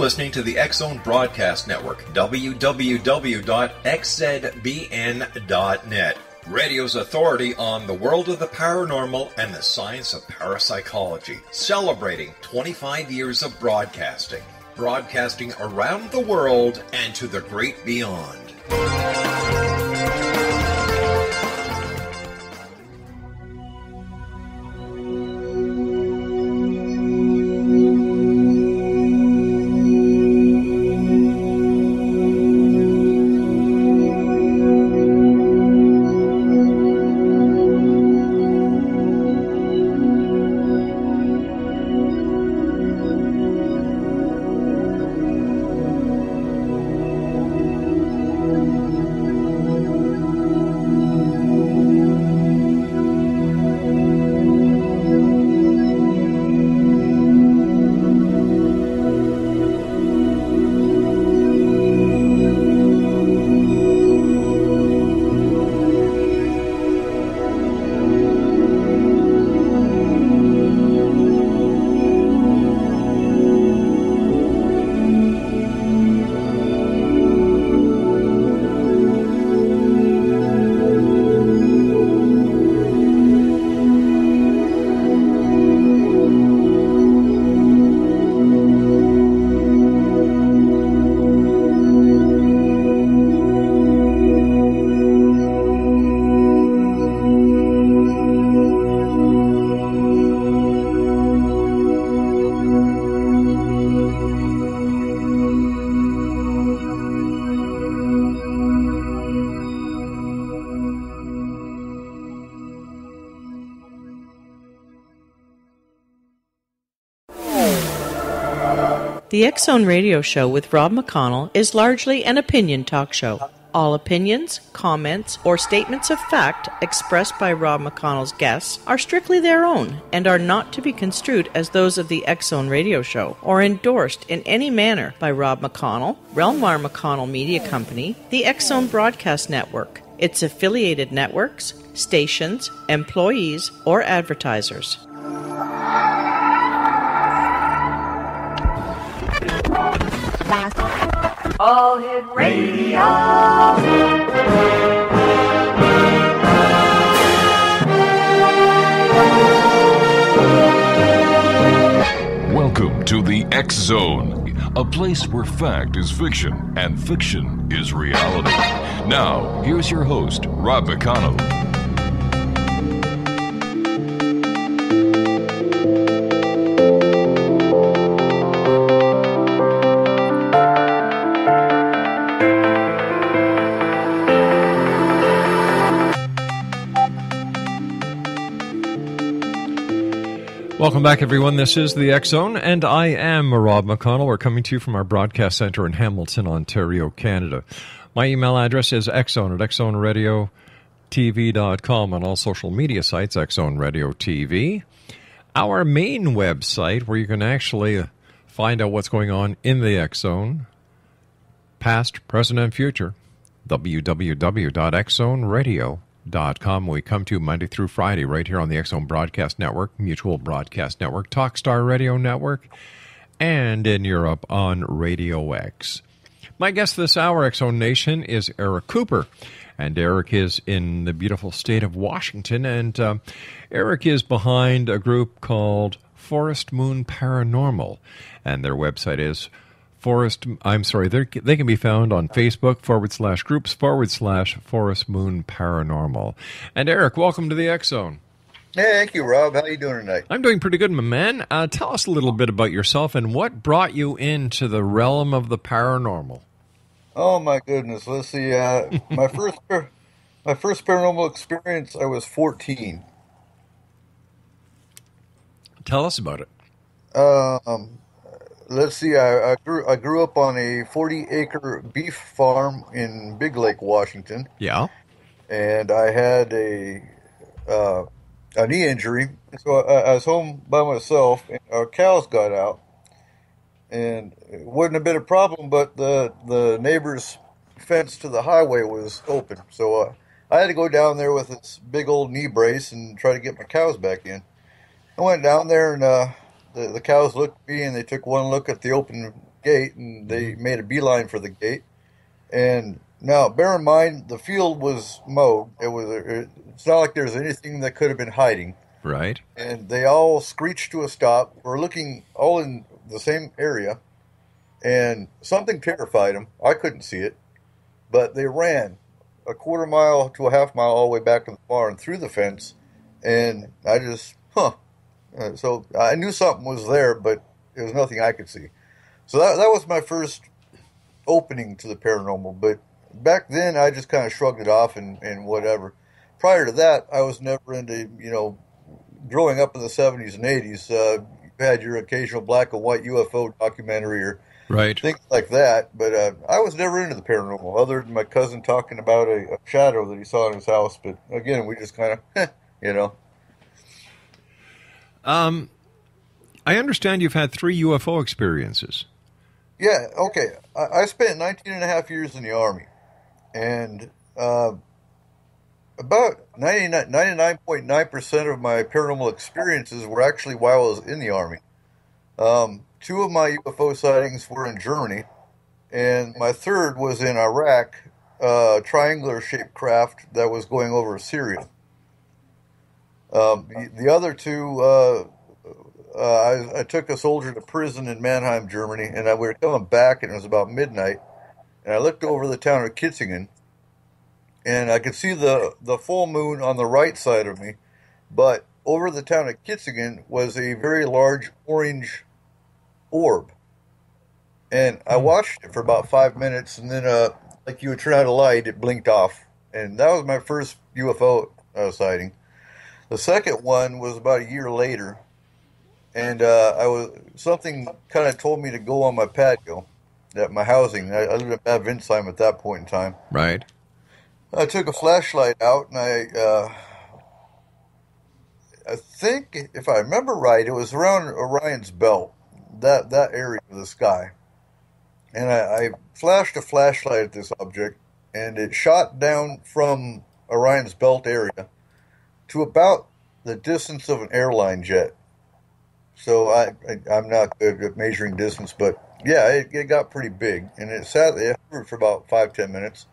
listening to the X-Zone Broadcast Network, www.xzbn.net. Radio's authority on the world of the paranormal and the science of parapsychology, celebrating 25 years of broadcasting. Broadcasting around the world and to the great beyond. The X-Zone Radio Show with Rob McConnell is largely an opinion talk show. All opinions, comments, or statements of fact expressed by Rob McConnell's guests are strictly their own and are not to be construed as those of the X-Zone Radio Show or endorsed in any manner by Rob McConnell, Relmar McConnell Media Company, the X-Zone Broadcast Network, its affiliated networks, stations, employees, or advertisers. All Hit Radio. Welcome to the X-Zone, a place where fact is fiction and fiction is reality. Now, here's your host, Rob McConnell. Welcome back, everyone. This is the X-Zone, and I am Rob McConnell. We're coming to you from our broadcast center in Hamilton, Ontario, Canada. My email address is xzone at xzoneradiotv.com, on all social media sites, X-Zone Radio TV. Our main website, where you can actually find out what's going on in the X-Zone, past, present, and future, www.xzoneradio.com. We come to you Monday through Friday right here on the X-Zone Broadcast Network, Mutual Broadcast Network, Talkstar Radio Network, and in Europe on Radio X. My guest this hour, X-Zone Nation, is Eric Cooper, and Eric is in the beautiful state of Washington, and Eric is behind a group called Forest Moon Paranormal, and their website is they can be found on Facebook /groups/Forest Moon Paranormal. And Eric, welcome to the X-Zone. Hey, thank you, Rob. How you doing tonight? I'm doing pretty good, my man. Tell us a little bit about yourself and what brought you into the realm of the paranormal. Oh my goodness. Let's see. My first paranormal experience, I was 14. Tell us about it. Let's see. I grew up on a 40-acre beef farm in Big Lake, Washington. Yeah. And I had a knee injury, so I was home by myself. And our cows got out, and it wouldn't have been a problem, but the neighbor's fence to the highway was open, so I had to go down there with this big old knee brace and try to get my cows back in. I went down there, and the cows looked at me, and they took one look at the open gate, and they made a beeline for the gate. And now, bear in mind, the field was mowed. It's not like there's anything that could have been hiding. Right. And they all screeched to a stop. We're looking all in the same area, and something terrified them. I couldn't see it, but they ran a quarter mile to a half mile all the way back to the barn through the fence, and I just, so I knew something was there, but there was nothing I could see. So that was my first opening to the paranormal, but back then I just kind of shrugged it off and whatever. Prior to that, I was never into, growing up in the 70s and 80s, you had your occasional black and white UFO documentary or things like that, but I was never into the paranormal, other than my cousin talking about a shadow that he saw in his house. But again, we just kind of, I understand you've had 3 UFO experiences. Yeah, okay. I spent 19 and a half years in the Army, and about 99.9% of my paranormal experiences were actually while I was in the Army. 2 of my UFO sightings were in Germany, and my third was in Iraq, a triangular-shaped craft that was going over Syria. The other 2, I took a soldier to prison in Mannheim, Germany, and we were coming back, and it was about midnight, and I looked over the town of Kitzingen, and I could see the full moon on the right side of me, but over the town of Kitzingen was a very large orange orb. And I watched it for about 5 minutes, and then, like you would turn out a light, it blinked off. And that was my first UFO sighting. The second one was about a year later, and something kind of told me to go on my patio at my housing. I lived in Bad Windsheim at that point in time. Right. I took a flashlight out, and I think, if I remember right, it was around Orion's belt, that area of the sky. And I flashed a flashlight at this object, and it shot down from Orion's belt area to about the distance of an airline jet. So I'm not good at measuring distance, but yeah, it got pretty big, and it hovered for about 5-10 minutes.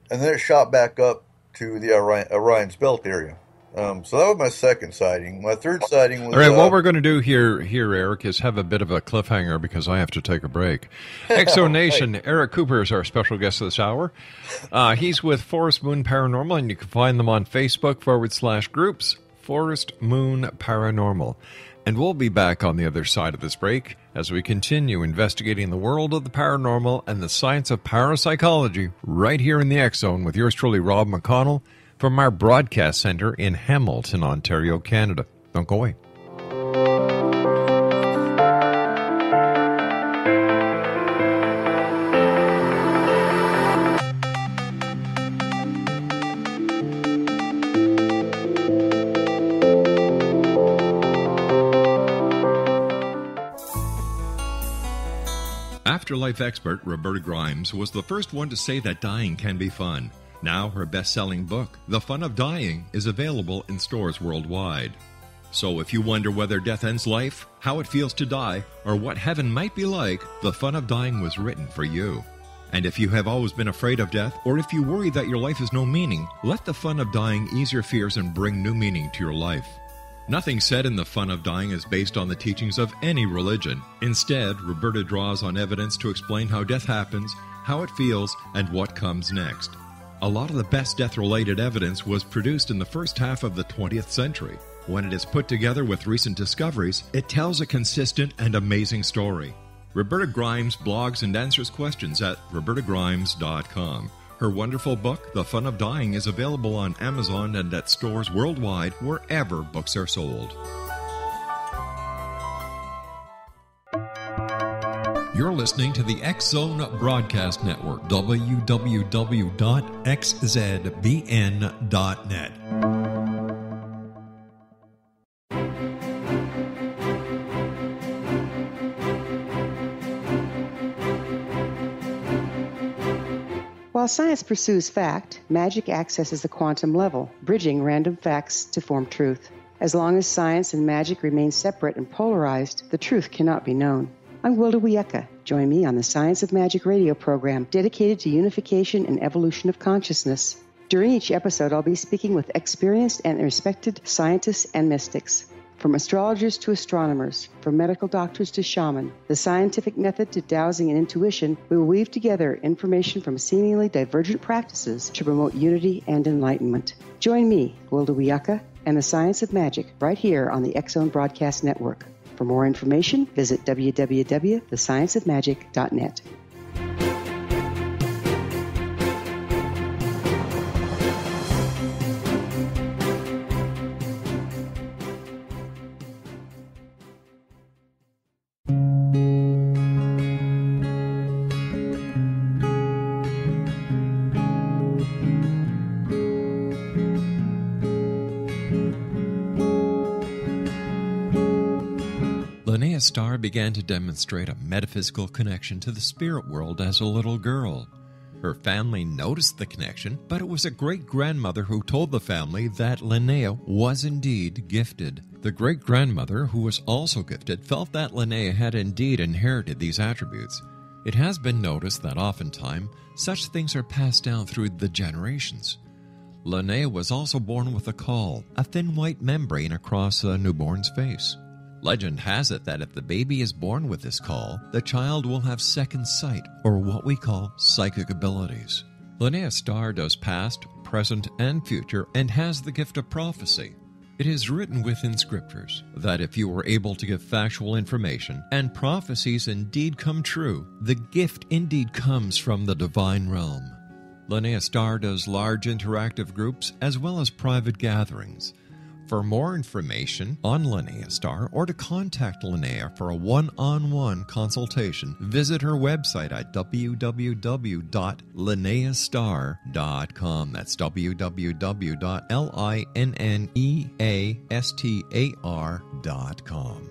And then it shot back up to the Orion's belt area. So that was my second sighting. My third sighting was... All right, what we're going to do here, Eric, is have a bit of a cliffhanger because I have to take a break. Exo Nation, right. Eric Cooper is our special guest this hour. He's with Forest Moon Paranormal, and you can find them on Facebook /groups, Forest Moon Paranormal. And we'll be back on the other side of this break as we continue investigating the world of the paranormal and the science of parapsychology right here in the X Zone with yours truly, Rob McConnell, from our broadcast center in Hamilton, Ontario, Canada. Don't go away. Afterlife expert Roberta Grimes was the first one to say that dying can be fun. Now her best-selling book, The Fun of Dying, is available in stores worldwide. So if you wonder whether death ends life, how it feels to die, or what heaven might be like, The Fun of Dying was written for you. And if you have always been afraid of death, or if you worry that your life has no meaning, let The Fun of Dying ease your fears and bring new meaning to your life. Nothing said in The Fun of Dying is based on the teachings of any religion. Instead, Roberta draws on evidence to explain how death happens, how it feels, and what comes next. A lot of the best death-related evidence was produced in the first half of the 20th century. When it is put together with recent discoveries, it tells a consistent and amazing story. Roberta Grimes blogs and answers questions at robertagrimes.com. Her wonderful book, The Fun of Dying, is available on Amazon and at stores worldwide wherever books are sold. You're listening to the X Zone Broadcast Network, www.xzbn.net. While science pursues fact, magic accesses the quantum level, bridging random facts to form truth. As long as science and magic remain separate and polarized, the truth cannot be known. I'm Wilda Wiecka. Join me on the Science of Magic radio program dedicated to unification and evolution of consciousness. During each episode, I'll be speaking with experienced and respected scientists and mystics. From astrologers to astronomers, from medical doctors to shaman, the scientific method to dowsing and intuition, we will weave together information from seemingly divergent practices to promote unity and enlightenment. Join me, Wilda Wiecka, and the Science of Magic right here on the X-Zone Broadcast Network. For more information, visit www.thescienceofmagic.net. Starr began to demonstrate a metaphysical connection to the spirit world as a little girl. Her family noticed the connection, but it was a great-grandmother who told the family that Linnea was indeed gifted. The great-grandmother, who was also gifted, felt that Linnea had indeed inherited these attributes. It has been noticed that oftentimes such things are passed down through the generations. Linnea was also born with a caul, a thin white membrane across a newborn's face. Legend has it that if the baby is born with this caul, the child will have second sight, or what we call psychic abilities. Linnea Starr does past, present, and future, and has the gift of prophecy. It is written within scriptures that if you are able to give factual information, and prophecies indeed come true, the gift indeed comes from the divine realm. Linnea Starr does large interactive groups as well as private gatherings. For more information on Linnea Starr or to contact Linnea for a one-on-one consultation, visit her website at www.linneastar.com. That's www.linneastar.com.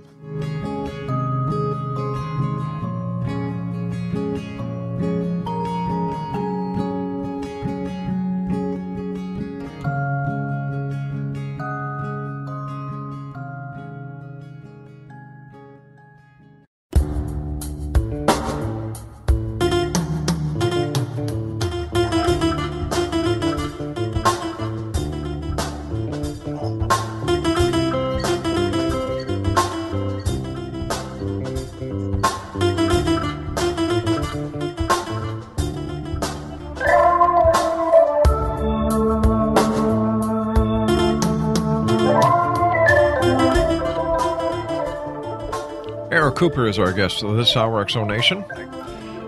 Cooper is our guest this hour, Exonation.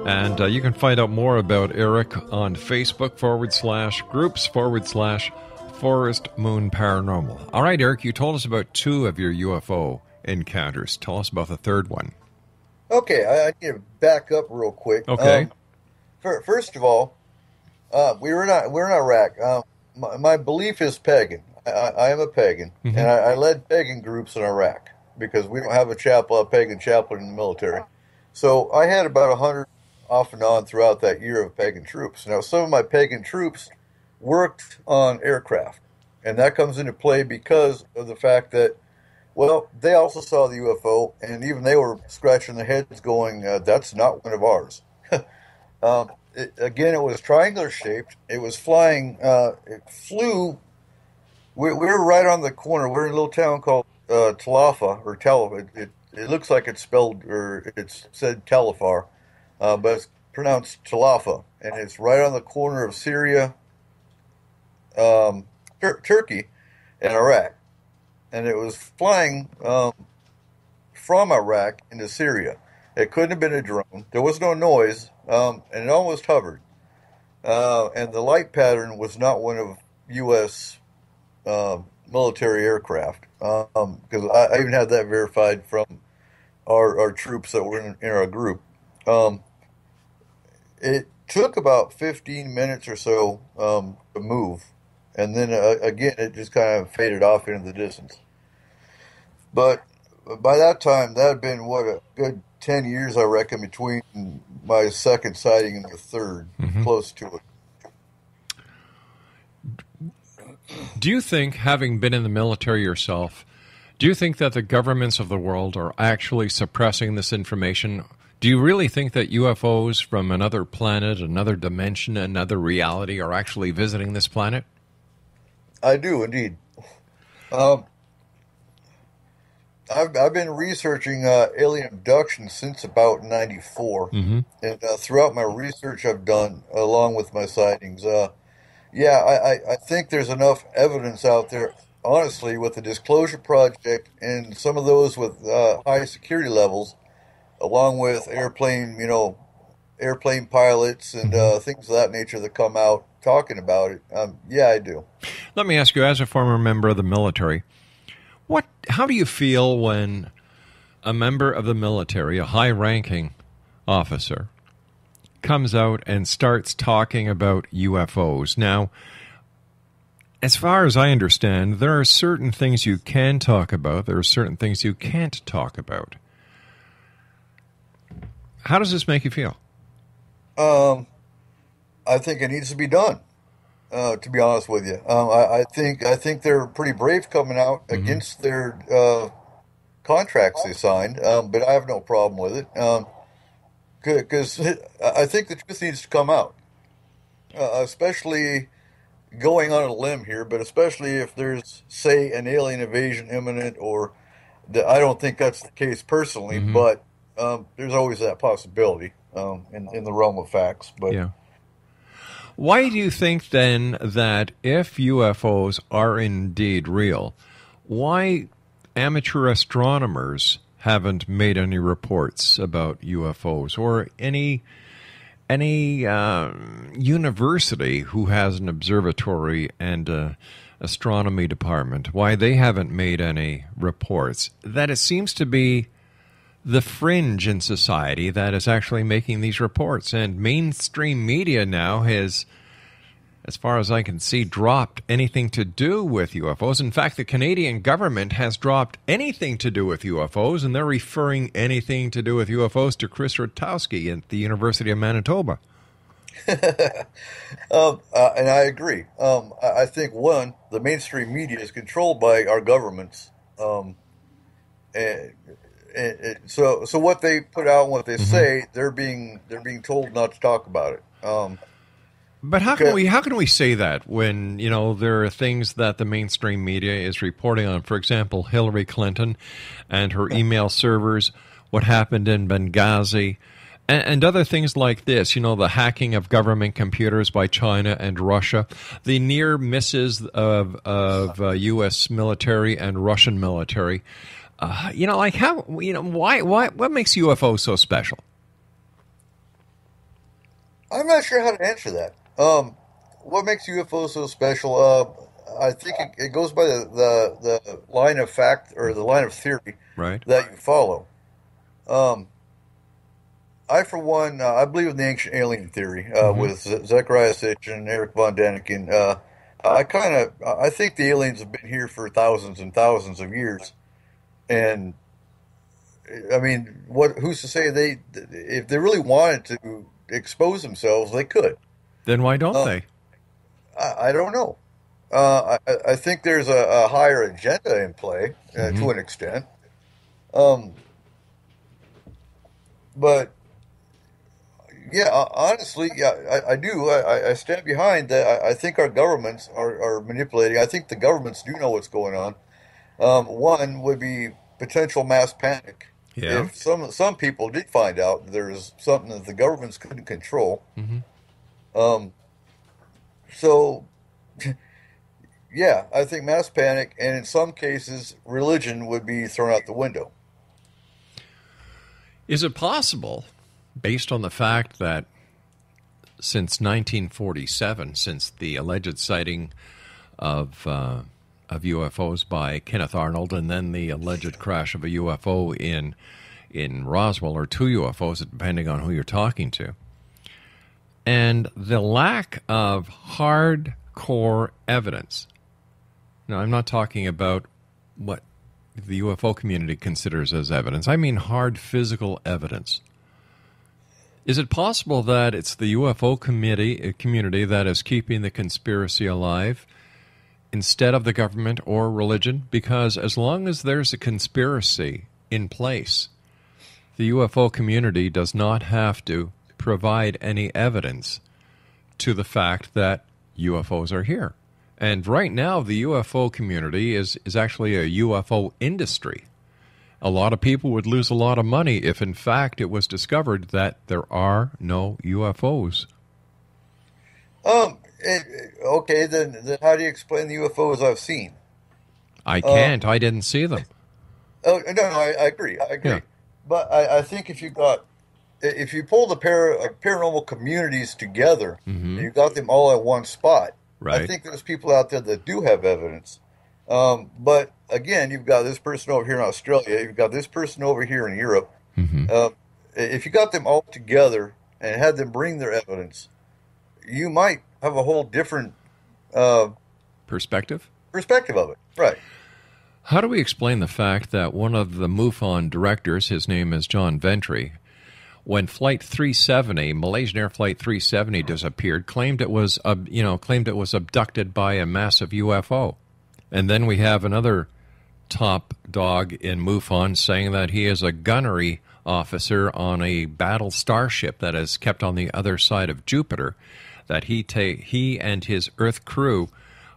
And you can find out more about Eric on Facebook /groups/Forest Moon Paranormal. All right, Eric, you told us about 2 of your UFO encounters. Tell us about the third one. Okay, I need to back up real quick. Okay. First of all, we're in Iraq. My belief is pagan. I am a pagan, and I led pagan groups in Iraq, because we don't have a pagan chaplain in the military. So I had about 100 off and on throughout that year of pagan troops. Now, some of my pagan troops worked on aircraft, and that comes into play because of the fact that, well, they also saw the UFO, and even they were scratching their heads going, that's not one of ours. Again, it was triangular shaped. It was flying. It flew. We were right on the corner. We're in a little town called Talifa, or Talif. It looks like it's spelled, or it's said Talifar, but it's pronounced Talifa, and it's right on the corner of Syria, Turkey, and Iraq. And it was flying from Iraq into Syria. It couldn't have been a drone. There was no noise, and it almost hovered. And the light pattern was not one of U.S. Military aircraft, because I even had that verified from our troops that were in our group. It took about 15 minutes or so to move, and then again it just kind of faded off into the distance. But by that time, that had been a good 10 years, I reckon, between my second sighting and the third, close to it. Do you think, having been in the military yourself, Do you think that the governments of the world are actually suppressing this information? Do you really think that UFOs from another planet, another dimension, another reality are actually visiting this planet? I do, indeed. I've been researching alien abduction since about '94, and throughout my research I've done, along with my sightings, I think there's enough evidence out there, honestly, with the Disclosure Project and some of those with high security levels, along with airplane pilots and things of that nature that come out talking about it. Yeah, I do. Let me ask you, as a former member of the military, how do you feel when a member of the military, a high-ranking officer, comes out and starts talking about UFOs? Now, as far as I understand, there are certain things you can talk about. There are certain things you can't talk about. How does this make you feel? I think it needs to be done. To be honest with you, I think they're pretty brave coming out against their contracts they signed. But I have no problem with it because I think the truth needs to come out, especially going on a limb here. But especially if there's, say, an alien invasion imminent, or I don't think that's the case personally, but there's always that possibility in the realm of facts. But yeah. Why do you think, then, that if UFOs are indeed real, why amateur astronomers haven't made any reports about UFOs, or any university who has an observatory and an astronomy department, why they haven't made any reports? That it seems to be the fringe in society that is actually making these reports. And mainstream media now has, as far as I can see, dropped anything to do with UFOs. In fact, the Canadian government has dropped anything to do with UFOs, and they're referring anything to do with UFOs to Chris Rutowski at the University of Manitoba. And I agree. I think, one, the mainstream media is controlled by our governments. So what they put out and what they say, they're being told not to talk about it. But how can we say that when, there are things that the mainstream media is reporting on? For example, Hillary Clinton and her email servers, what happened in Benghazi, and other things like this. The hacking of government computers by China and Russia, the near misses of U.S. military and Russian military. Why? What makes UFOs so special? I'm not sure how to answer that. What makes UFOs so special? I think it goes by the line of fact, or the line of theory, right, that you follow. I, for one, I believe in the ancient alien theory with Zechariah Sitchin and Eric von Däniken. I think the aliens have been here for thousands and thousands of years. And I mean, who's to say if they really wanted to expose themselves, they could. Then why don't they? I don't know. I think there's a higher agenda in play to an extent. But yeah, honestly, I do. I stand behind that. I think our governments are manipulating. I think the governments do know what's going on. One would be potential mass panic. Yeah. If some people did find out there's something that the governments couldn't control. So, yeah, I think mass panic, and in some cases, religion would be thrown out the window. Is it possible, based on the fact that since 1947, since the alleged sighting of UFOs by Kenneth Arnold, and then the alleged crash of a UFO in Roswell, or two UFOs, depending on who you're talking to, and the lack of hardcore evidence. Now, I'm not talking about what the UFO community considers as evidence. I mean hard physical evidence. Is it possible that it's the UFO community that is keeping the conspiracy alive? instead of the government or religion, because as long as there's a conspiracy in place, the UFO community does not have to provide any evidence to the fact that UFOs are here. And right now, the UFO community is actually a UFO industry. A lot of people would lose a lot of money if, in fact, it was discovered that there are no UFOs. Okay, then how do you explain the UFOs I've seen? I can't. I didn't see them. Oh no, I agree. Yeah. But I think if you pull the paranormal communities together, and you got them all at one spot, right. I think there's people out there that do have evidence. But again, you've got this person over here in Australia, you've got this person over here in Europe. If you got them all together and had them bring their evidence, you might have a whole different perspective of it. Right. How do we explain the fact that one of the MUFON directors, his name is John Ventry, when Flight 370, Malaysian Air Flight 370 disappeared, claimed it was abducted by a massive UFO. And then we have another top dog in MUFON saying that he is a gunnery officer on a battle starship that is kept on the other side of Jupiter, that he and his Earth crew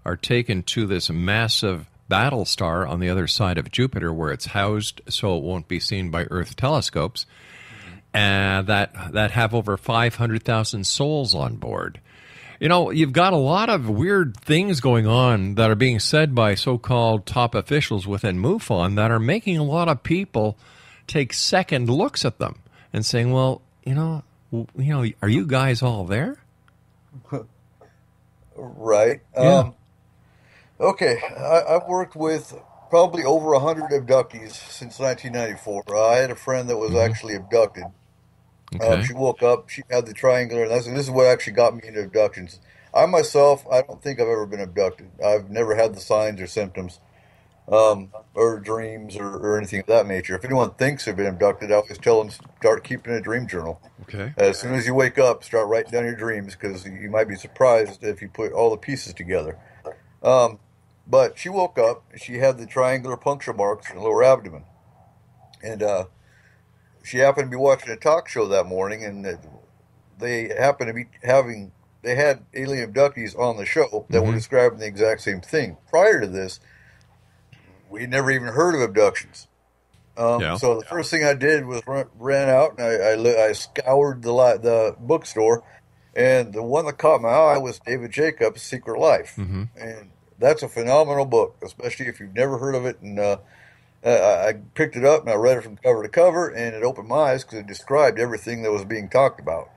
are taken to this massive battle star on the other side of Jupiter where it's housed so it won't be seen by Earth telescopes, and that have over 500,000 souls on board. You know, you've got a lot of weird things going on that are being said by so-called top officials within MUFON that are making a lot of people take second looks at them and saying, well, are you guys all there? Right. Yeah. Okay, I've worked with probably over 100 abductees since 1994. I had a friend that was actually abducted. Okay. She woke up, she had the triangular, and this is what actually got me into abductions. I myself, I don't think I've ever been abducted. I've never had the signs or symptoms, or dreams or anything of that nature. If anyone thinks they've been abducted, I always tell them start keeping a dream journal. Okay. As soon as you wake up, start writing down your dreams, because you might be surprised if you put all the pieces together. But she woke up, she had the triangular puncture marks in her lower abdomen. And she happened to be watching a talk show that morning, and they happened to be they had alien abductees on the show that were describing the exact same thing. Prior to this, we never even heard of abductions. So the first thing I did was ran out and I scoured the bookstore, and the one that caught my eye was David Jacobs' Secret Life. And that's a phenomenal book, especially if you've never heard of it. And I picked it up and I read it from cover to cover, and it opened my eyes because it described everything that was being talked about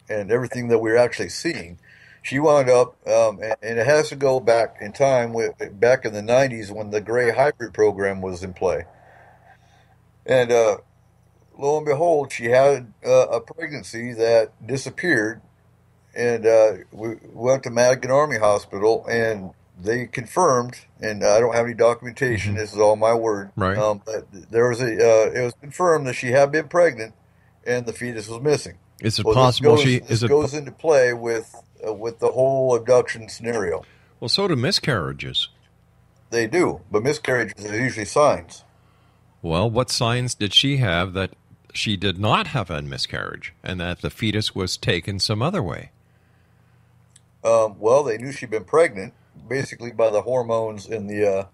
and everything that we were actually seeing. She wound up, and it has to go back in time, back in the 90s when the gray hybrid program was in play. And lo and behold, she had a pregnancy that disappeared, and we went to Madigan Army Hospital, and they confirmed, and I don't have any documentation, this is all my word, right. But there was it was confirmed that she had been pregnant and the fetus was missing. Is it possible this goes into play with the whole abduction scenario? Well, so do miscarriages. They do, but miscarriages are usually signs. Well, what signs did she have that she did not have a miscarriage and that the fetus was taken some other way? Well, they knew she'd been pregnant, basically by the hormones in the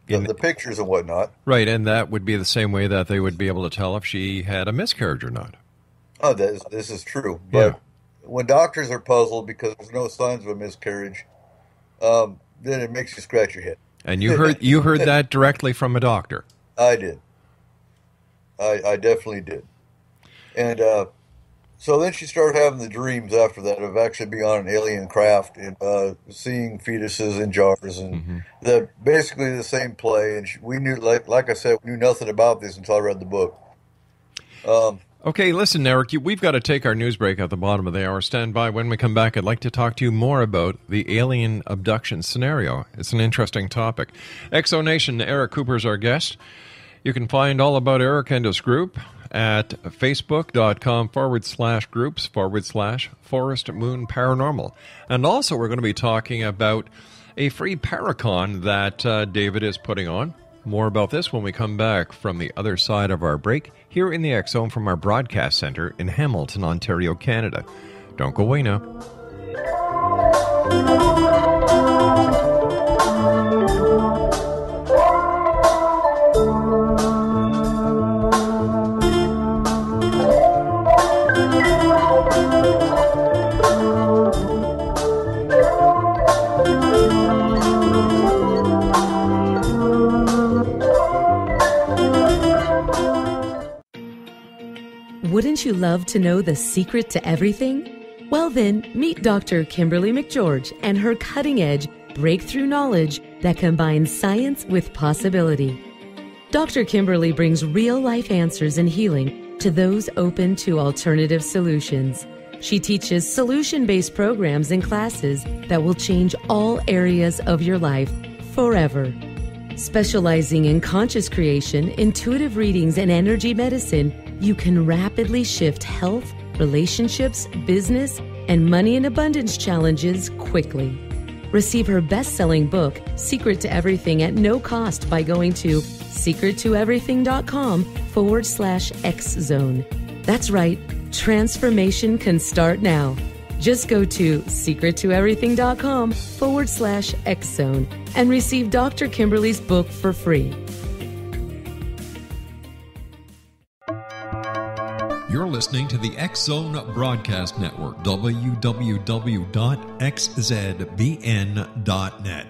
the pictures and whatnot. Right, and that would be the same way that they would be able to tell if she had a miscarriage or not. Oh, this is true. But when doctors are puzzled because there's no signs of a miscarriage, then it makes you scratch your head. And you heard that directly from a doctor. I did. I definitely did. And so then she started having the dreams after that of actually being on an alien craft and seeing fetuses in jars and basically the same play. And we knew, like I said, we knew nothing about this until I read the book. Okay, listen, Eric, we've got to take our news break at the bottom of the hour. Stand by. When we come back, I'd like to talk to you more about the alien abduction scenario. It's an interesting topic. Exonation, Eric Cooper is our guest. You can find all about Eric and his group at facebook.com/groups/Forest Moon Paranormal. And also we're going to be talking about a free Paracon that David is putting on. More about this when we come back from the other side of our break here in the X-Zone from our broadcast center in Hamilton, Ontario, Canada. Don't go away now. Wouldn't you love to know the secret to everything? Well then, meet Dr. Kimberly McGeorge and her cutting-edge breakthrough knowledge that combines science with possibility. Dr. Kimberly brings real-life answers and healing to those open to alternative solutions. She teaches solution-based programs and classes that will change all areas of your life forever. Specializing in conscious creation, intuitive readings, and energy medicine, you can rapidly shift health, relationships, business, and money and abundance challenges quickly. Receive her best-selling book, Secret to Everything, at no cost by going to secrettoeverything.com/X-Zone. That's right, transformation can start now. Just go to secrettoeverything.com/X-Zone and receive Dr. Kimberly's book for free. You're listening to the X-Zone Broadcast Network, www.xzbn.net.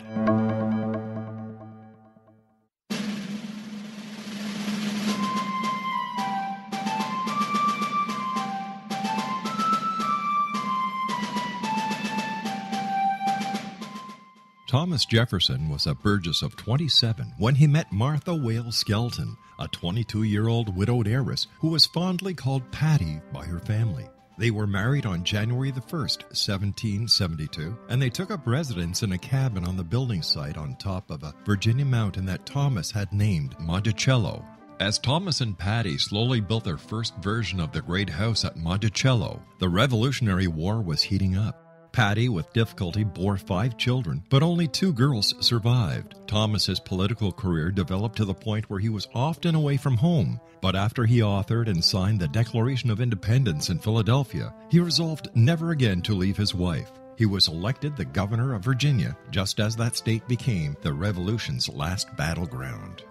Thomas Jefferson was a Burgess of 27 when he met Martha Wales Skelton, a 22-year-old widowed heiress who was fondly called Patty by her family. They were married on January the 1st, 1772, and they took up residence in a cabin on the building site on top of a Virginia mountain that Thomas had named Monticello. As Thomas and Patty slowly built their first version of the great house at Monticello, the Revolutionary War was heating up. Patty, with difficulty, bore 5 children, but only 2 girls survived. Thomas's political career developed to the point where he was often away from home, but after he authored and signed the Declaration of Independence in Philadelphia, he resolved never again to leave his wife. He was elected the governor of Virginia, just as that state became the Revolution's last battleground.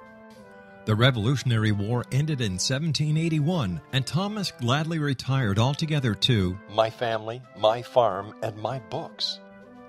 The Revolutionary War ended in 1781, and Thomas gladly retired altogether to my family, my farm, and my books.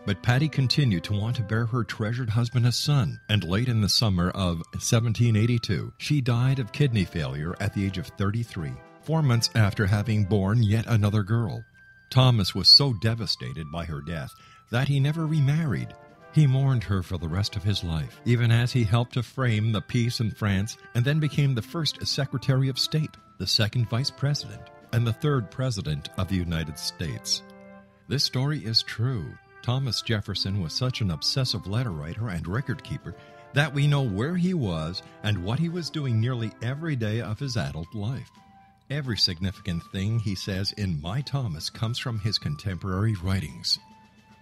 But Patty continued to want to bear her treasured husband a son, and late in the summer of 1782, she died of kidney failure at the age of 33, 4 months after having borne yet another girl. Thomas was so devastated by her death that he never remarried. He mourned her for the rest of his life, even as he helped to frame the peace in France and then became the first Secretary of State, the second Vice President, and the third President of the United States. This story is true. Thomas Jefferson was such an obsessive letter writer and record keeper that we know where he was and what he was doing nearly every day of his adult life. Every significant thing he says in My Thomas comes from his contemporary writings.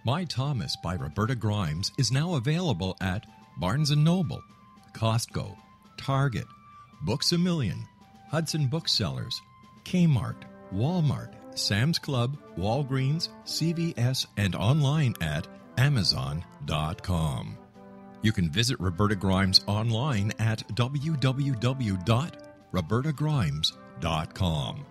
My Thomas by Roberta Grimes is now available at Barnes & Noble, Costco, Target, Books A Million, Hudson Booksellers, Kmart, Walmart, Sam's Club, Walgreens, CVS, and online at Amazon.com. You can visit Roberta Grimes online at www.robertagrimes.com.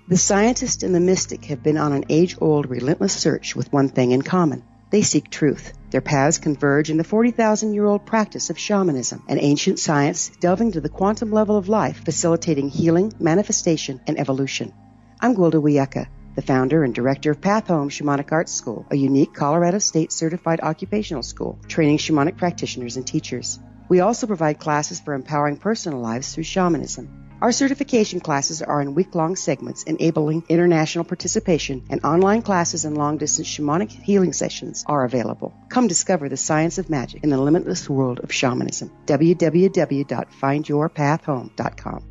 The scientist and the mystic have been on an age-old, relentless search with one thing in common. They seek truth. Their paths converge in the 40,000-year-old practice of shamanism, an ancient science delving to the quantum level of life, facilitating healing, manifestation, and evolution. I'm Gwilda Wiyaka, the founder and director of Path Home Shamanic Arts School, a unique Colorado State-certified occupational school, training shamanic practitioners and teachers. We also provide classes for empowering personal lives through shamanism. Our certification classes are in week-long segments enabling international participation, and online classes and long-distance shamanic healing sessions are available. Come discover the science of magic in the limitless world of shamanism. www.findyourpathhome.com.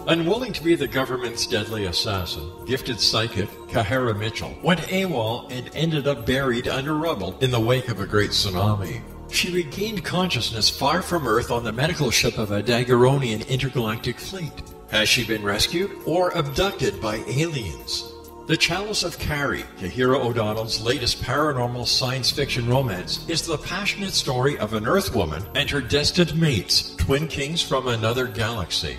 Unwilling to be the government's deadly assassin, gifted psychic Kahara Mitchell went AWOL and ended up buried under rubble in the wake of a great tsunami. She regained consciousness far from Earth on the medical ship of a Daguerrean intergalactic fleet. Has she been rescued or abducted by aliens? The Chalice of Carrie, Kahira O'Donnell's latest paranormal science fiction romance, is the passionate story of an Earth woman and her destined mates, twin kings from another galaxy.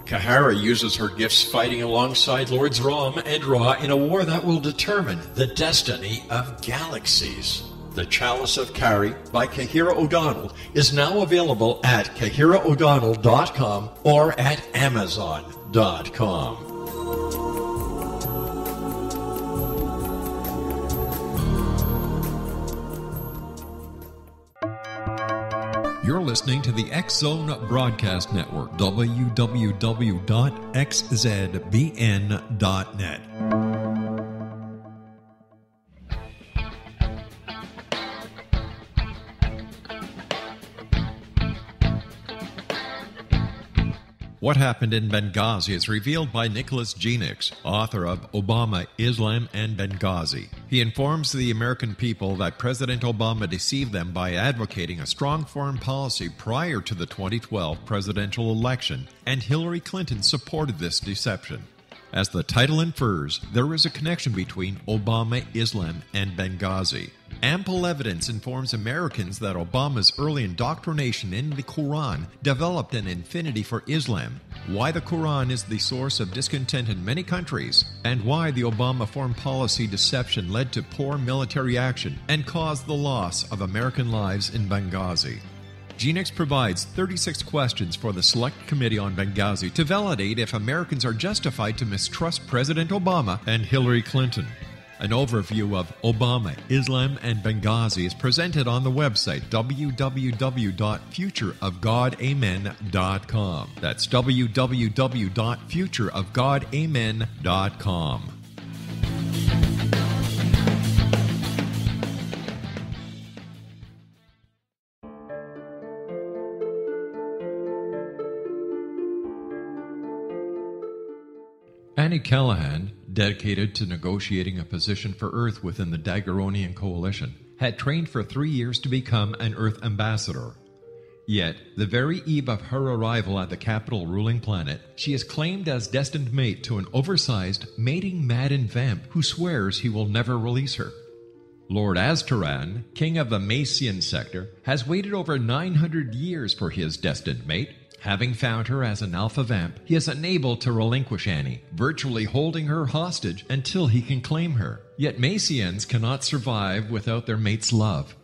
Kahara uses her gifts fighting alongside Lords Rom and Ra in a war that will determine the destiny of galaxies. The Chalice of Carrie by Kahira O'Donnell is now available at KahiraO'Donnell.com or at Amazon.com. You're listening to the X-Zone Broadcast Network, www.xzbn.net. What Happened in Benghazi is revealed by Nicholas Genix, author of Obama, Islam, and Benghazi. He informs the American people that President Obama deceived them by advocating a strong foreign policy prior to the 2012 presidential election, and Hillary Clinton supported this deception. As the title infers, there is a connection between Obama, Islam, and Benghazi. Ample evidence informs Americans that Obama's early indoctrination in the Quran developed an affinity for Islam, why the Quran is the source of discontent in many countries, and why the Obama foreign policy deception led to poor military action and caused the loss of American lives in Benghazi. Genix provides 36 questions for the Select Committee on Benghazi to validate if Americans are justified to mistrust President Obama and Hillary Clinton. An overview of Obama, Islam, and Benghazi is presented on the website www.futureofgodamen.com. That's www.futureofgodamen.com. Annie Callahan, dedicated to negotiating a position for Earth within the Daguerrean Coalition, had trained for 3 years to become an Earth ambassador. Yet, the very eve of her arrival at the capital ruling planet, she is claimed as destined mate to an oversized, mating-maddened vamp who swears he will never release her. Lord Aztaran, king of the Macian sector, has waited over 900 years for his destined mate. Having found her as an alpha vamp, he is unable to relinquish Annie, virtually holding her hostage until he can claim her. Yet Macians cannot survive without their mate's love.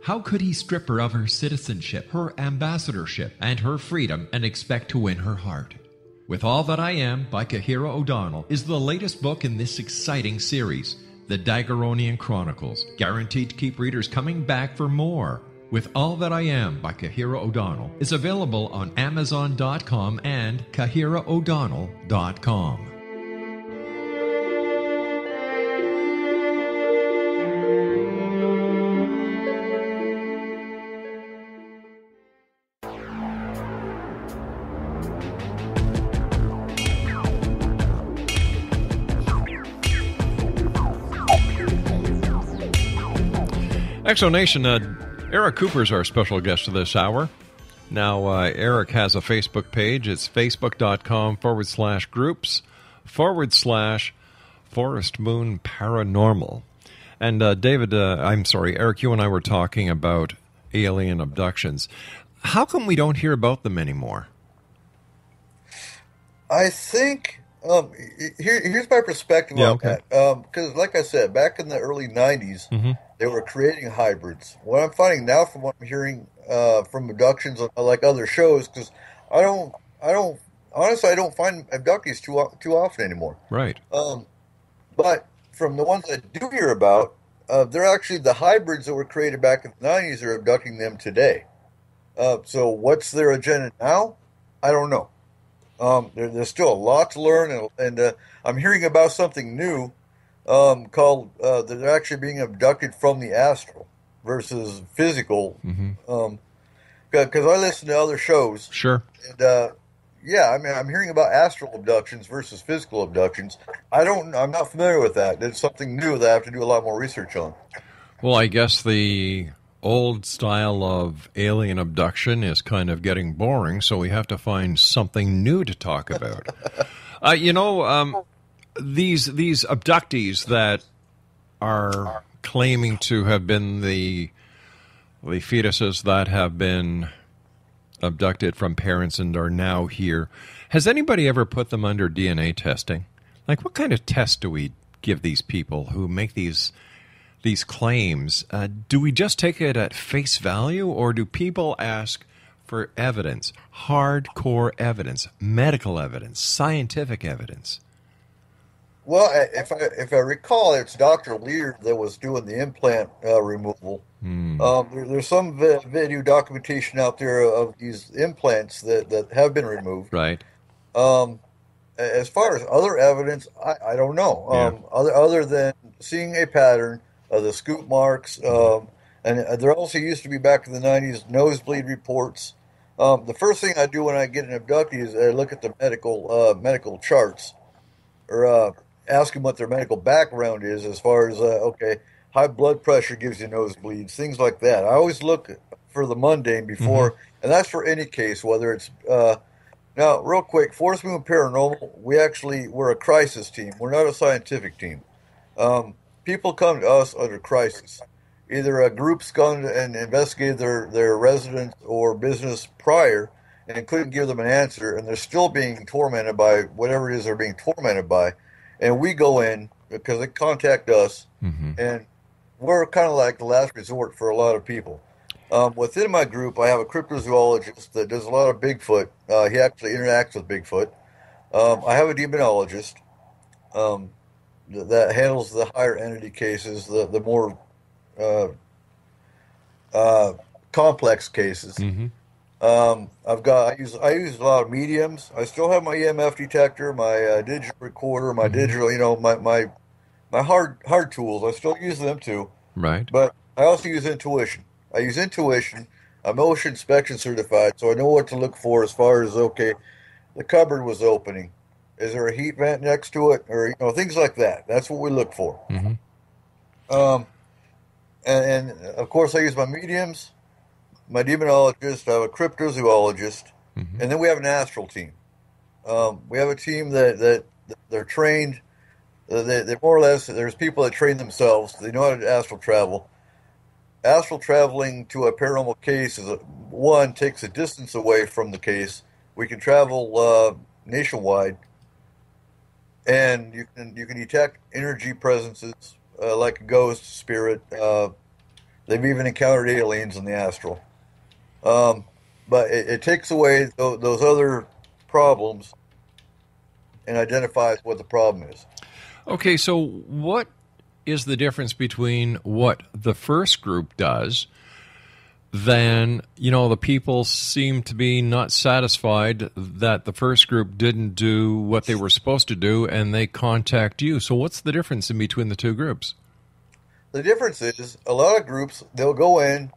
How could he strip her of her citizenship, her ambassadorship, and her freedom and expect to win her heart? With All That I Am by Kahira O'Donnell is the latest book in this exciting series, The Daguerrean Chronicles, guaranteed to keep readers coming back for more. With All That I Am by Kahira O'Donnell is available on Amazon.com and KahiraO'Donnell.com. Exonation, Eric Cooper's our special guest of this hour. Now, Eric has a Facebook page. It's facebook.com/groups/Forest Moon Paranormal. And David, Eric, you and I were talking about alien abductions. How come we don't hear about them anymore? I think, here's my perspective on that. Because like I said, back in the early 90s, they were creating hybrids. What I'm finding now from what I'm hearing from abductions on like other shows, because I don't honestly, I don't find abductees too often anymore. Right. But from the ones I do hear about, they're actually the hybrids that were created back in the 90s are abducting them today. So what's their agenda now? I don't know. There's still a lot to learn, and I'm hearing about something new called they're actually being abducted from the astral versus physical. Because I listen to other shows. Sure. And yeah, I mean, I'm hearing about astral abductions versus physical abductions. I'm not familiar with that. It's something new that I have to do a lot more research on. Well, I guess the old style of alien abduction is kind of getting boring, so we have to find something new to talk about. These abductees that are claiming to have been the fetuses that have been abducted from parents and are now here, has anybody ever put them under DNA testing? Like, what kind of test do we give these people who make these claims? Do we just take it at face value, or do people ask for evidence, hardcore evidence, medical evidence, scientific evidence? Well, if I recall, it's Dr. Lear that was doing the implant removal. There's some video documentation out there of these implants that have been removed. Right. As far as other evidence, I don't know. Other than seeing a pattern of the scoop marks, and there also used to be back in the 90s nosebleed reports. The first thing I do when I get an abductee is I look at the medical charts, or ask them what their medical background is, as far as high blood pressure gives you nosebleeds, things like that. I always look for the mundane before, and that's for any case, whether it's now, real quick, Forest Moon Paranormal, we're a crisis team. We're not a scientific team. People come to us under crisis. Either a group's gone and investigated their residence or business prior and couldn't give them an answer, and they're still being tormented by whatever it is they're being tormented by. And we go in because they contact us, and we're kind of like the last resort for a lot of people. Within my group, I have a cryptozoologist that does a lot of Bigfoot. He actually interacts with Bigfoot. I have a demonologist that handles the higher entity cases, the more complex cases. I use a lot of mediums. I still have my EMF detector, my digital recorder, my digital, my hard tools. I still use them too. Right. But I also use intuition. I use intuition. I'm OSHA inspection certified, so I know what to look for as far as, the cupboard was opening. Is there a heat vent next to it? Or, things like that. That's what we look for. And of course, I use my mediums, my demonologist, I have a cryptozoologist, and then we have an astral team. We have a team that they're trained. They more or less, there's people that train themselves. They know how to astral travel. Astral traveling to a paranormal case takes a distance away from the case. We can travel nationwide, and you can detect energy presences like a ghost, spirit. They've even encountered aliens in the astral. But it takes away those other problems and identifies what the problem is. Okay, so what is the difference between what the first group does, then, the people seem to be not satisfied that the first group didn't do what they were supposed to do, and they contact you. So what's the difference in between the two groups? The difference is a lot of groups, they'll go in,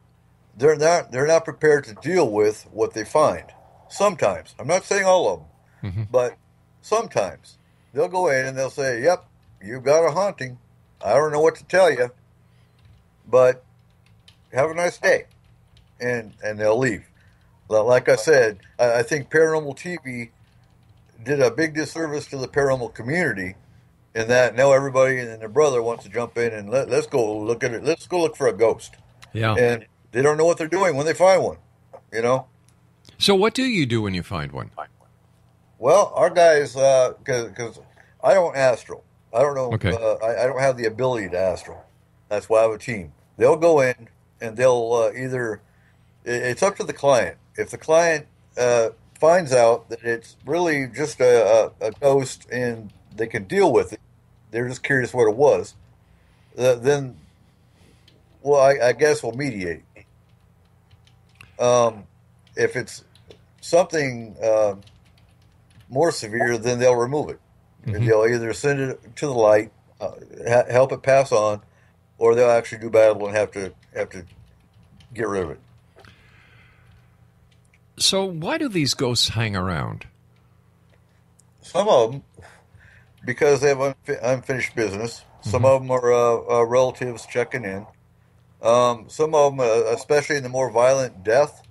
they're not prepared to deal with what they find. Sometimes. I'm not saying all of them, but sometimes. They'll go in and they'll say, yep, you've got a haunting. I don't know what to tell you, but have a nice day. And they'll leave. Like I said, I think Paranormal TV did a big disservice to the paranormal community in that now everybody and their brother wants to jump in and let's go look at it. Let's go look for a ghost. Yeah. And they don't know what they're doing when they find one, So what do you do when you find one? Well, our guys, because I don't astral. I don't know. Okay. I don't have the ability to astral. That's why I have a team. They'll go in and they'll either. It's up to the client. If the client finds finds out that it's really just a ghost and they can deal with it, they're just curious what it was, then, well, I guess we'll mediate. If it's something more severe, then they'll remove it. Mm-hmm. They'll either send it to the light, help it pass on, or they'll actually do battle and have to get rid of it. So why do these ghosts hang around? Some of them, because they have unfinished business. Some of them are relatives checking in. Some of them, especially in the more violent death,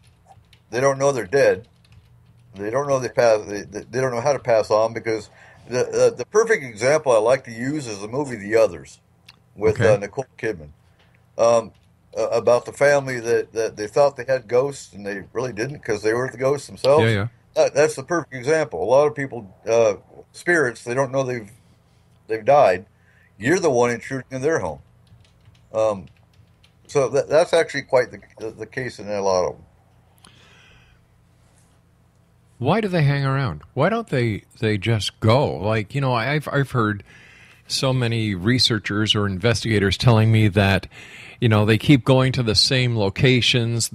they don't know they're dead. They don't know they don't know how to pass on, because the perfect example I like to use is the movie The Others with Nicole Kidman. About the family that they thought they had ghosts and they really didn't, because they were the ghosts themselves. Yeah. That's the perfect example. A lot of people, spirits, they don't know they've died. You're the one intruding in their home. So that's actually quite the case in a lot of them. Why do they hang around? Why don't they just go? Like, I've heard so many researchers or investigators telling me that, they keep going to the same locations.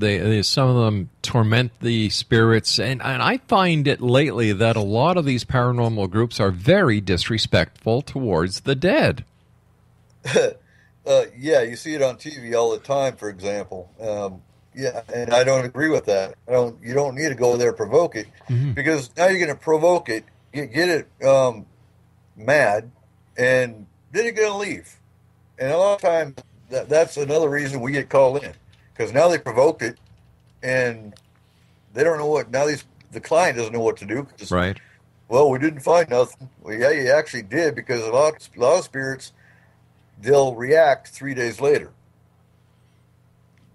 Some of them torment the spirits. And I find it lately that a lot of these paranormal groups are very disrespectful towards the dead. Yeah, you see it on TV all the time, for example. Yeah, and I don't agree with that. You don't need to go there and provoke it, because now you're going to provoke it, get it mad, and then you're going to leave. And a lot of times, that's another reason we get called in, because now they provoked it, and they don't know what. Now the client doesn't know what to do. Right. Well, we didn't find nothing. Well, yeah, you actually did, because a lot of spirits, they'll react 3 days later.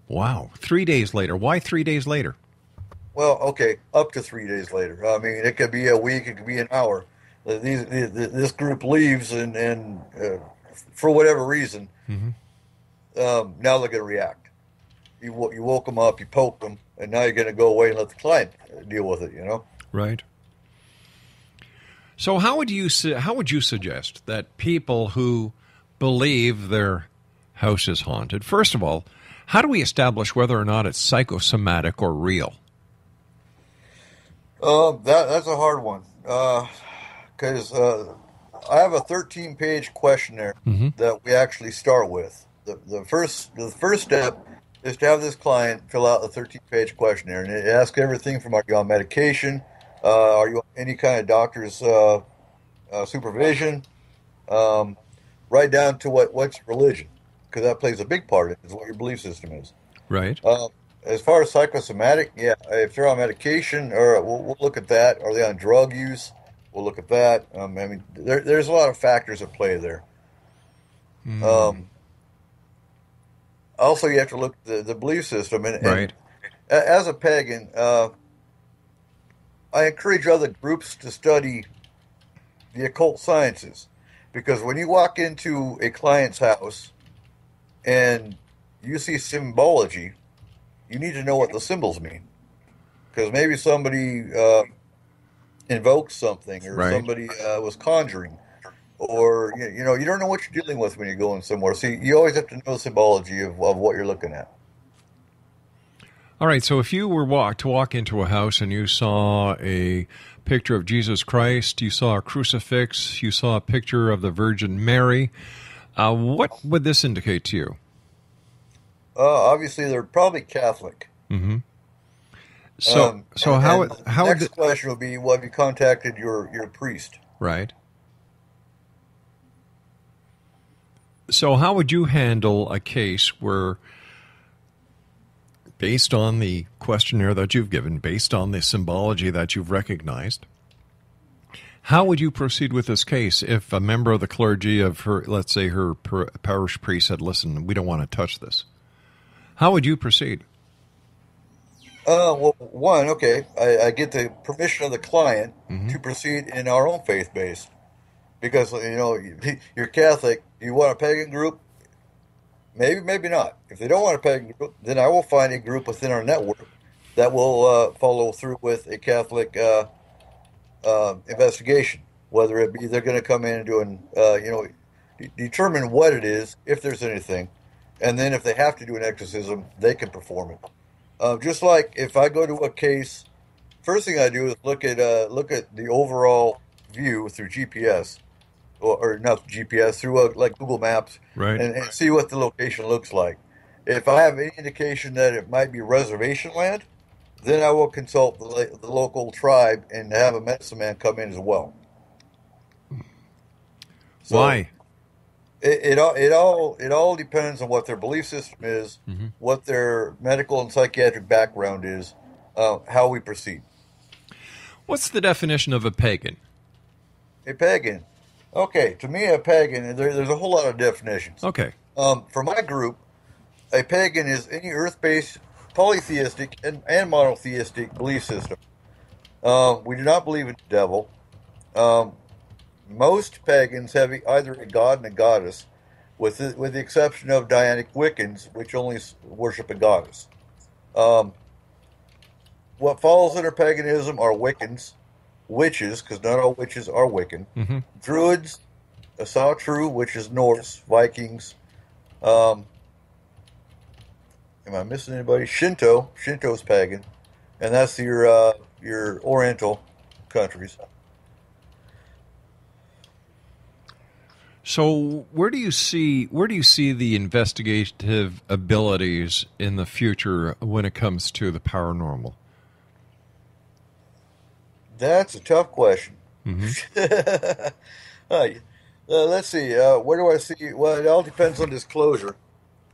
Wow. 3 days later. Why 3 days later? Well, okay, up to 3 days later. I mean, it could be a week, it could be an hour. This group leaves, and for whatever reason, now they're going to react. You woke them up, you poked them, and now you're going to go away and let the client deal with it, Right. So how would you suggest that people who believe their house is haunted, first of all, how do we establish whether or not it's psychosomatic or real? That's a hard one, because I have a 13-page questionnaire that we actually start with. The first step is to have this client fill out a 13-page questionnaire, and it asks everything from: are you on medication? Are you on any kind of doctor's supervision? Right down to what's religion, because that plays a big part in it, is what your belief system is. Right. As far as psychosomatic, yeah, if they're on medication, or we'll look at that. Are they on drug use? We'll look at that. I mean, there's a lot of factors at play there. Also, you have to look at the belief system. And as a pagan, I encourage other groups to study the occult sciences, because when you walk into a client's house and you see symbology, you need to know what the symbols mean, because maybe somebody invoked something, or somebody was conjuring, or you don't know what you're dealing with when you're going somewhere. So you always have to know the symbology of what you're looking at. All right, so if you were to walk into a house and you saw a picture of Jesus Christ, you saw a crucifix, you saw a picture of the Virgin Mary, what would this indicate to you? Obviously, they're probably Catholic. Mm-hmm. So how next question will be: well, have you contacted your priest? Right. So how would you handle a case where, based on the questionnaire that you've given, based on the symbology that you've recognized, how would you proceed with this case if a member of the clergy of her, let's say her parish priest, said, listen, we don't want to touch this? How would you proceed? Well, one, okay, I get the permission of the client to proceed in our own faith base, because you're Catholic. You want a pagan group? Maybe, maybe not. If they don't want a pagan group, then I will find a group within our network that will follow through with a Catholic investigation. Whether it be they're going to come in and do determine what it is, if there's anything, and then if they have to do an exorcism, they can perform it. Just like if I go to a case, first thing I do is look at the overall view through GPS, or not GPS, through like Google Maps, Right. and see what the location looks like. If I have any indication that it might be reservation land, then I will consult the local tribe and have a medicine man come in as well. So Why? It all depends on what their belief system is, what their medical and psychiatric background is, how we proceed. What's the definition of a pagan? A pagan. Okay, to me, a pagan, there's a whole lot of definitions. Okay. For my group, a pagan is any earth-based, polytheistic, and monotheistic belief system. We do not believe in the devil. Most pagans have either a god and a goddess, with the exception of Dianic Wiccans, which only worship a goddess. What falls under paganism are Wiccans, witches, because not all witches are Wiccan, Druids, Asatru, which is Norse, Vikings. Am I missing anybody? Shinto's pagan, and that's your Oriental countries. So where do you see the investigative abilities in the future when it comes to the paranormal? That's a tough question. Let's see. Where do I see? Well, it all depends on disclosure.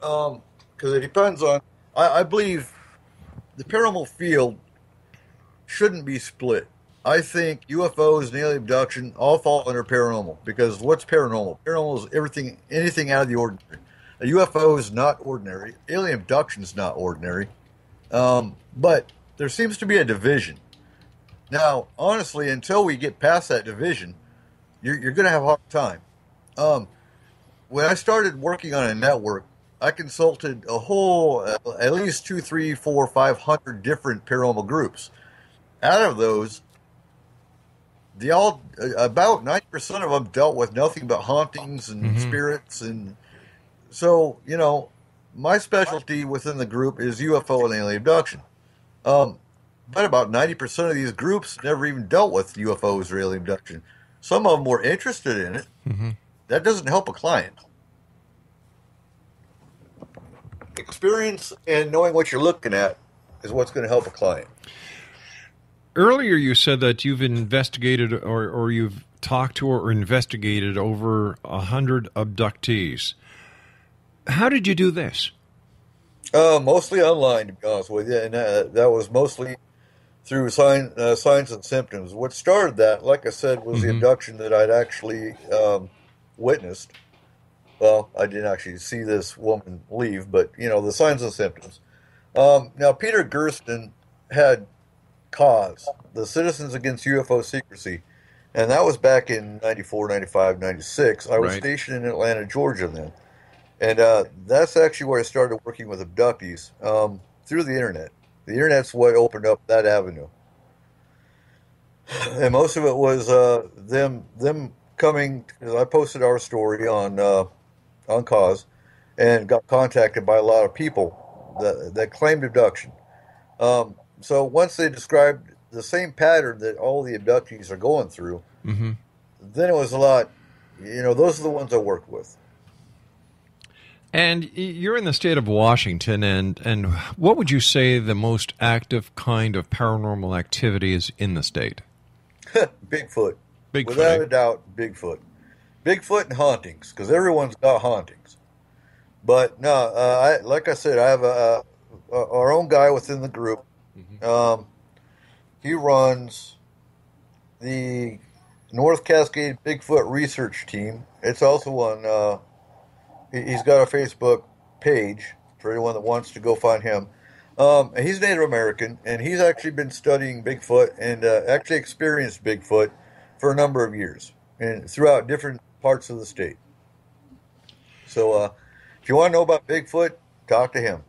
Because it depends on. I believe the paranormal field shouldn't be split. I think UFOs and alien abduction all fall under paranormal, because what's paranormal? Paranormal is anything out of the ordinary. A UFO is not ordinary. Alien abduction is not ordinary. But there seems to be a division. Now, honestly, until we get past that division, you're going to have a hard time. When I started working on a network, I consulted a whole, at least 200, 300, 400, 500 different paranormal groups. Out of those, about 90% of them dealt with nothing but hauntings and spirits. And so, my specialty within the group is UFO and alien abduction. But about 90% of these groups never even dealt with UFOs or alien abduction. Some of them were interested in it. That doesn't help a client. Experience and knowing what you're looking at is what's going to help a client. Earlier you said that you've investigated or you've talked to or investigated over 100 abductees. How did you do this? Mostly online, to be honest with you, and that was mostly through signs and symptoms. What started that, like I said, was the abduction that I'd actually witnessed. Well, I didn't actually see this woman leave, but, the signs and symptoms. Now, Peter Gersten had Cause, the Citizens Against UFO Secrecy, and that was back in 94, 95, 96. I was stationed in Atlanta, Georgia then. And that's actually where I started working with abductees through the internet. The internet's what opened up that avenue. And most of it was them coming, because I posted our story on Cause and got contacted by a lot of people that claimed abduction. So once they described the same pattern that all the abductees are going through, then it was a lot, those are the ones I worked with. And you're in the state of Washington, and what would you say the most active kind of paranormal activity is in the state? Bigfoot. Without a doubt, Bigfoot. Bigfoot and hauntings, because everyone's got hauntings. But no, like I said, I have our own guy within the group. He runs the North Cascade Bigfoot Research Team. It's also on, he's got a Facebook page for anyone that wants to go find him. And he's Native American, and he's actually been studying Bigfoot and actually experienced Bigfoot for a number of years and throughout different parts of the state. So if you want to know about Bigfoot, talk to him.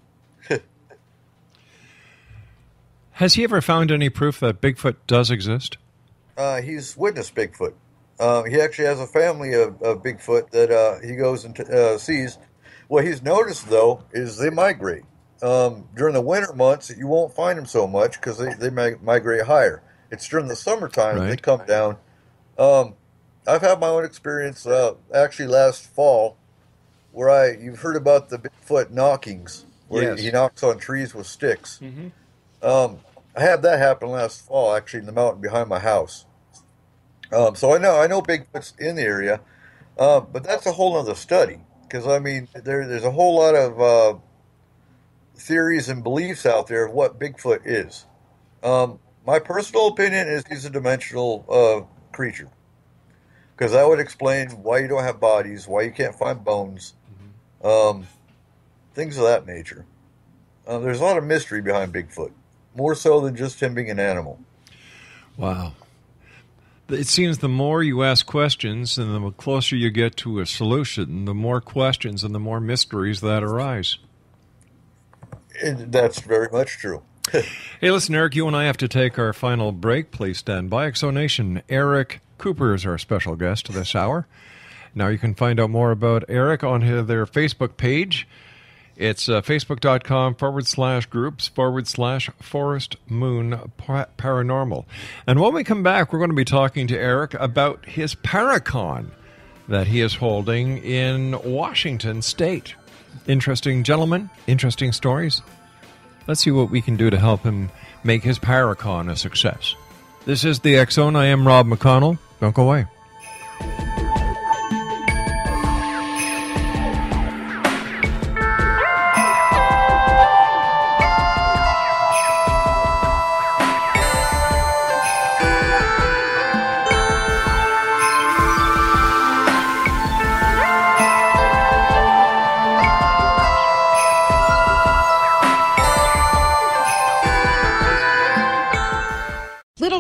Has he ever found any proof that Bigfoot does exist? He's witnessed Bigfoot. He actually has a family of Bigfoot that he goes and sees. What he's noticed, though, is they migrate. During the winter months, you won't find them so much because they migrate higher. It's during the summertime that they come down. I've had my own experience actually last fall where you've heard about the Bigfoot knockings, where he knocks on trees with sticks. Mm-hmm. I had that happen last fall, actually, in the mountain behind my house. So I know Bigfoot's in the area, but that's a whole other study. Because, I mean, there's a whole lot of theories and beliefs out there of what Bigfoot is. My personal opinion is he's a dimensional creature. Because that would explain why you don't have bodies, why you can't find bones, things of that nature. There's a lot of mystery behind Bigfoot, more so than just him being an animal. Wow. It seems the more you ask questions and the closer you get to a solution, the more questions and the more mysteries that arise. That's very much true. Hey, listen, Eric, you and I have to take our final break. Please stand by. Exonation, Eric Cooper is our special guest this hour. Now you can find out more about Eric on their Facebook page. It's facebook.com/groups/Forest Moon Paranormal. And when we come back, we're going to be talking to Eric about his Paracon that he is holding in Washington State. Interesting gentleman, interesting stories. Let's see what we can do to help him make his Paracon a success. This is the X Zone. I am Rob McConnell. Don't go away.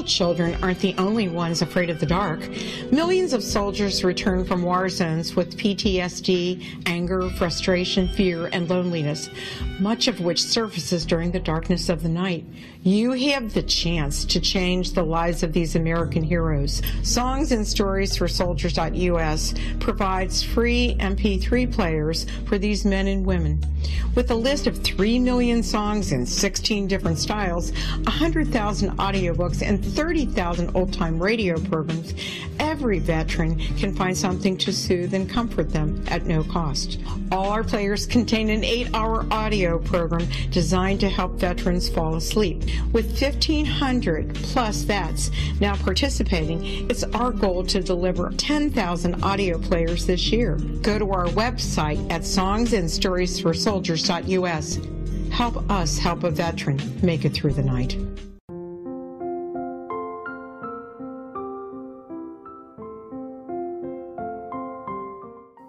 Children aren't the only ones afraid of the dark. Millions of soldiers return from war zones with PTSD, anger, frustration, fear, and loneliness, much of which surfaces during the darkness of the night. You have the chance to change the lives of these American heroes. Songs and Stories for Soldiers.us provides free MP3 players for these men and women. With a list of 3 million songs in 16 different styles, 100,000 audiobooks, and 30,000 old-time radio programs, every veteran can find something to soothe and comfort them at no cost. All our players contain an 8-hour audio program designed to help veterans fall asleep. With 1,500 plus vets now participating, it's our goal to deliver 10,000 audio players this year. Go to our website at songsandstoriesforsoldiers.us. Help us help a veteran make it through the night.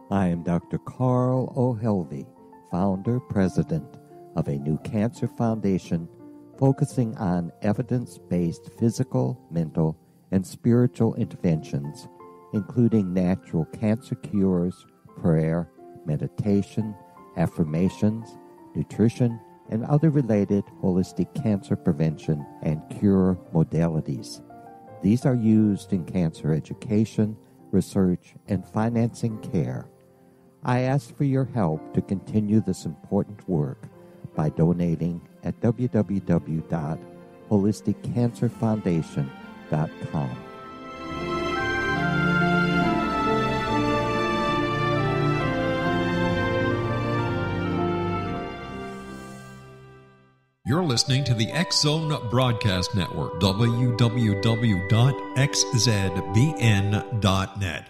I am Dr. Carl O'Helvey, founder, president of a new cancer foundation focusing on evidence-based physical, mental, and spiritual interventions, including natural cancer cures, prayer, meditation, affirmations, nutrition, and other related holistic cancer prevention and cure modalities. These are used in cancer education, research, and financing care. I ask for your help to continue this important work by donating at www.holisticcancerfoundation.com. You're listening to the X Zone Broadcast Network, www.xzbn.net.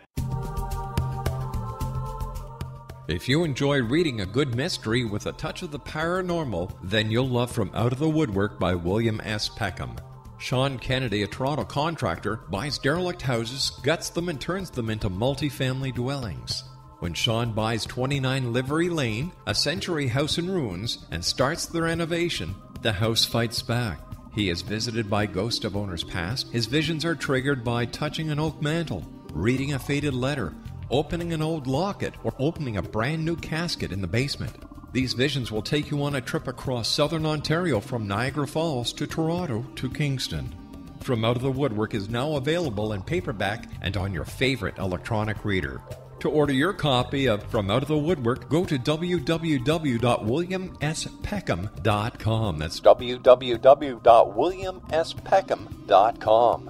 If you enjoy reading a good mystery with a touch of the paranormal, then you'll love From Out of the Woodwork by William S. Peckham. Sean Kennedy, a Toronto contractor, buys derelict houses, guts them, and turns them into multi-family dwellings. When Sean buys 29 Livery Lane, a century house in ruins, and starts the renovation, the house fights back. He is visited by ghosts of owners past. His visions are triggered by touching an oak mantle, reading a faded letter, opening an old locket, or opening a brand new casket in the basement. These visions will take you on a trip across southern Ontario from Niagara Falls to Toronto to Kingston. From Out of the Woodwork is now available in paperback and on your favorite electronic reader. To order your copy of From Out of the Woodwork, go to www.williamspeckham.com. That's www.williamspeckham.com.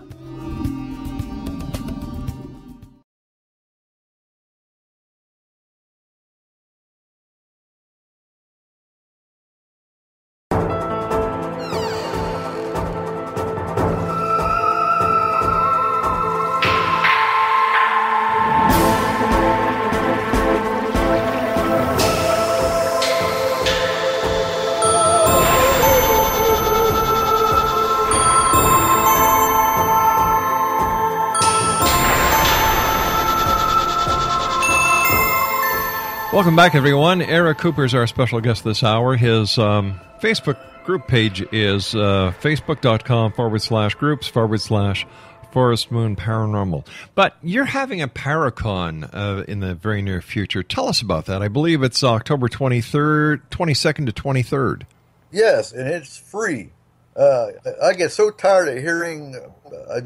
Welcome back, everyone. Eric Cooper is our special guest this hour. His Facebook group page is facebook.com/groups/Forest Moon Paranormal. But you're having a Paracon in the very near future. Tell us about that. I believe it's October 22nd to 23rd. Yes, and it's free. I get so tired of hearing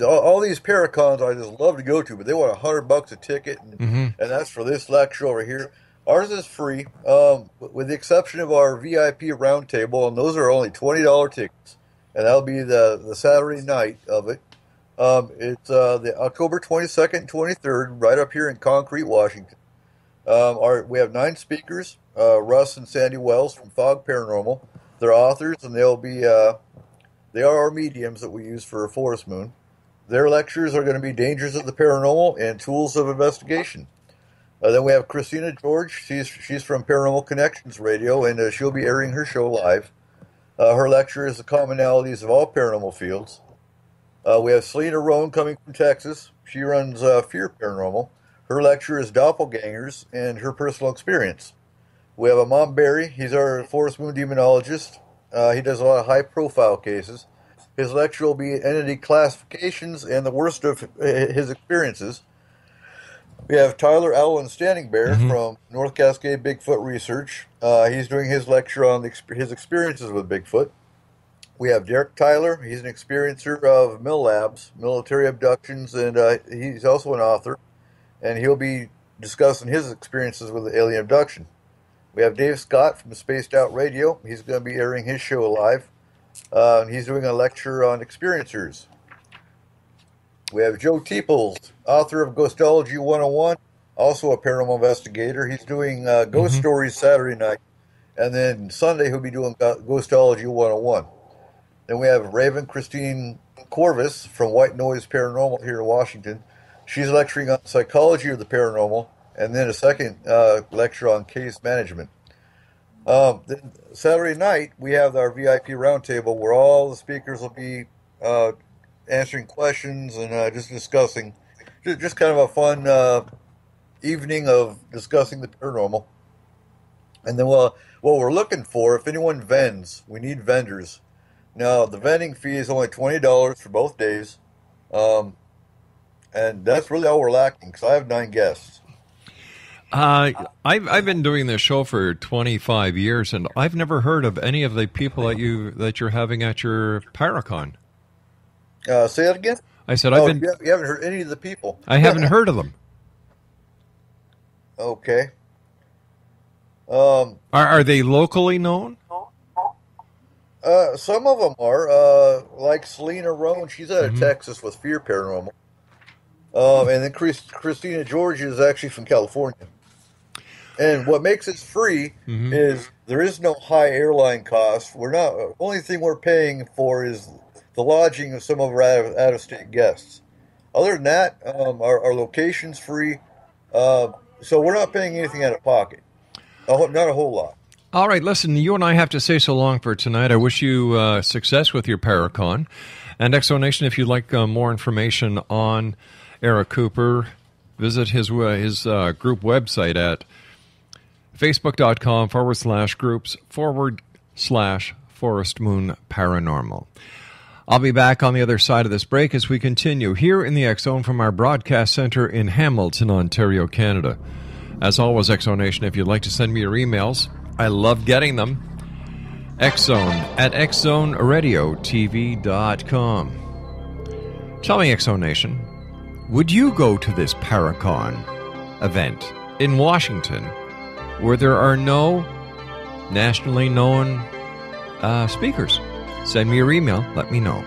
all these Paracons I just love to go to, but they want $100 a ticket, and that's for this lecture over here. Ours is free, with the exception of our VIP roundtable, and those are only $20 tickets, and that'll be the Saturday night of it. It's the October 22nd and 23rd, right up here in Concrete, Washington. We have 9 speakers, Russ and Sandy Wells from Fog Paranormal. They're authors, and they are our mediums that we use for Forest Moon. Their lectures are going to be Dangers of the Paranormal and Tools of Investigation. Then we have Christina George. She's from Paranormal Connections Radio, and she'll be airing her show live. Her lecture is The Commonalities of All Paranormal Fields. We have Selena Rohn coming from Texas. She runs Fear Paranormal. Her lecture is Doppelgangers and Her Personal Experience. We have Amon Berry. He's our Forest Moon demonologist. He does a lot of high-profile cases. His lecture will be Entity Classifications and the Worst of His Experiences. We have Tyler Allen Standing Bear from North Cascade Bigfoot Research. He's doing his lecture on his experiences with Bigfoot. We have Derek Tyler. He's an experiencer of Mill Labs, military abductions, and he's also an author. And he'll be discussing his experiences with the alien abduction. We have Dave Scott from Spaced Out Radio. He's going to be airing his show live. And he's doing a lecture on experiencers. We have Joe Teeples, author of Ghostology 101, also a paranormal investigator. He's doing Ghost Stories Saturday night, and then Sunday he'll be doing Ghostology 101. Then we have Raven Christine Corvus from White Noise Paranormal here in Washington. She's lecturing on psychology of the paranormal, and then a second lecture on case management. Then Saturday night, we have our VIP roundtable where all the speakers will be answering questions and just discussing, just kind of a fun evening of discussing the paranormal. And then what we're looking for, if anyone vends, we need vendors. Now, the vending fee is only $20 for both days, and that's really all we're lacking, because I have 9 guests. I've been doing this show for 25 years, and I've never heard of any of the people that you're having at your Paracon. Say that again? I said you haven't heard any of the people. I haven't heard of them. Okay. Are they locally known? Some of them are. Like Selena Rohn, she's out of Texas with Fear Paranormal. And then Christina George is actually from California. And what makes it free is there is no high airline cost. Only thing we're paying for is the lodging of some of our out-of-state guests. Other than that, our location's free, so we're not paying anything out of pocket. Not a whole lot. All right, listen, you and I have to say so long for tonight. I wish you success with your Paracon. And Exonation, if you'd like more information on Eric Cooper, visit his group website at facebook.com/groups/Forest Moon Paranormal. I'll be back on the other side of this break as we continue here in the X-Zone from our broadcast center in Hamilton, Ontario, Canada. As always, Exonation, if you'd like to send me your emails, I love getting them. X-Zone at xzoneradiotv.com. Tell me, X-Zone Nation, would you go to this Paracon event in Washington where there are no nationally known speakers? Send me your email. Let me know.